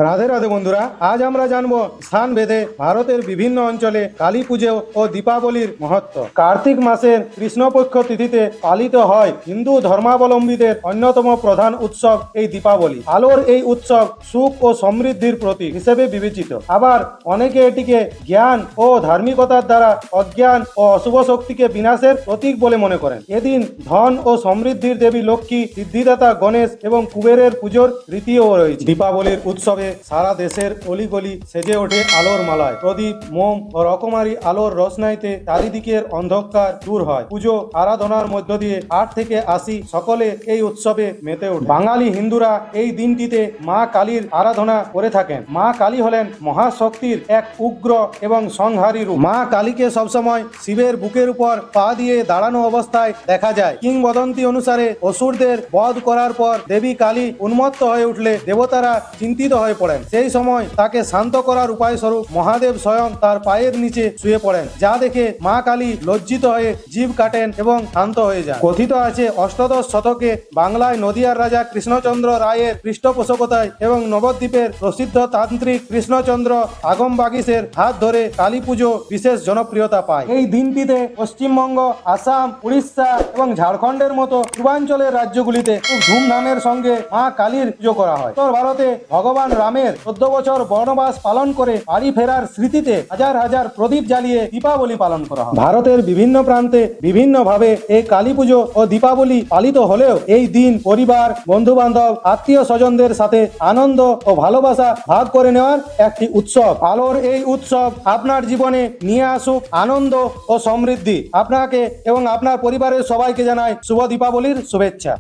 রাধে রাধে বন্ধুরা, আজ আমরা জানবো স্থান ভেদে ভারতের বিভিন্ন অঞ্চলে কালী পুজো ও দীপাবলির মহত্ব। কার্তিক মাসের কৃষ্ণপক্ষ তিথিতে পালিত হয় হিন্দু ধর্মাবলম্বীদের অন্যতম প্রধান উৎসব এই দীপাবলি। আলোর এই উৎসব সুখ ও সমৃদ্ধির প্রতীক হিসেবে বিবেচিত। আবার অনেকে এটিকে জ্ঞান ও ধার্মিকতার দ্বারা অজ্ঞান ও অশুভ শক্তিকে বিনাশের প্রতীক বলে মনে করেন। এদিন ধন ও সমৃদ্ধির দেবী লক্ষ্মী, সিদ্ধিদাতা গণেশ এবং কুবেরের পুজোর রীতিও রয়েছে। দীপাবলির উৎসবে সারা দেশের অলিগলি সেজে ওঠে আলোর মালায়। প্রদীপ, মোম ও রকমারি আলোর রোশনাইতে চারিদিকের অন্ধকার দূর হয়। পুজো আরাধনার মধ্য দিয়ে 8 থেকে 80 সকলে এই উৎসবে মেতে ওঠে। বাঙালি হিন্দুরা এই দিনটিতে মা কালীর আরাধনা করে থাকেন। মা কালী হলেন মহাশক্তির এক উগ্র এবং সংহারী রূপ। মা কালীকে সবসময় শিবের বুকের উপর পা দিয়ে দাঁড়ানো অবস্থায় দেখা যায়। কিংবদন্তি অনুসারে অসুরদের বধ করার পর দেবী কালী উন্মত্ত হয়ে উঠলে দেবতারা চিন্তিত হয়ে পড়েন। সেই সময় তাকে শান্ত করার উপায় স্বরূপ মহাদেব স্বয়ং তার পায়ের নিচে শুয়ে পড়েন, যা দেখে মা কালী লজ্জিত হয়ে জিভ কাটেন এবং শান্ত হয়ে যান। কথিত আছে অষ্টাদশ শতকে বাংলায় নদিয়ার রাজা কৃষ্ণচন্দ্র রায়ের পৃষ্ঠপোষকতায় এবং নবদ্বীপের প্রসিদ্ধ তান্ত্রিক কৃষ্ণচন্দ্র আগমবাগিসের হাত ধরে কালী পুজো বিশেষ জনপ্রিয়তা পায়। এই দিনটিতে পশ্চিমবঙ্গ, আসাম, উড়িষ্যা এবং ঝাড়খণ্ডের মতো পূর্বাঞ্চলের রাজ্যগুলিতে খুব ধুমধামের সঙ্গে মা কালীর পুজো করা হয়। উত্তর ভারতে ভগবান রামের 14 বছর বনবাস পালন করে বাড়ি ফেরার স্মৃতিতে হাজার হাজার প্রদীপ জ্বালিয়ে দীপাবলি পালন করা হয়। ভারতের বিভিন্ন প্রান্তে বিভিন্নভাবে এই কালী পুজো ও দীপাবলি পালিত হলেও এই দিন পরিবার, বন্ধু বান্ধব, আত্মীয় স্বজনদের সাথে আনন্দ ও ভালোবাসা ভাগ করে নেওয়ার একটি উৎসব। আলোর এই উৎসব আপনার জীবনে নিয়ে আসুক আনন্দ ও সমৃদ্ধি। আপনাকে এবং আপনার পরিবারের সবাইকে জানাই শুভ দীপাবলির শুভেচ্ছা।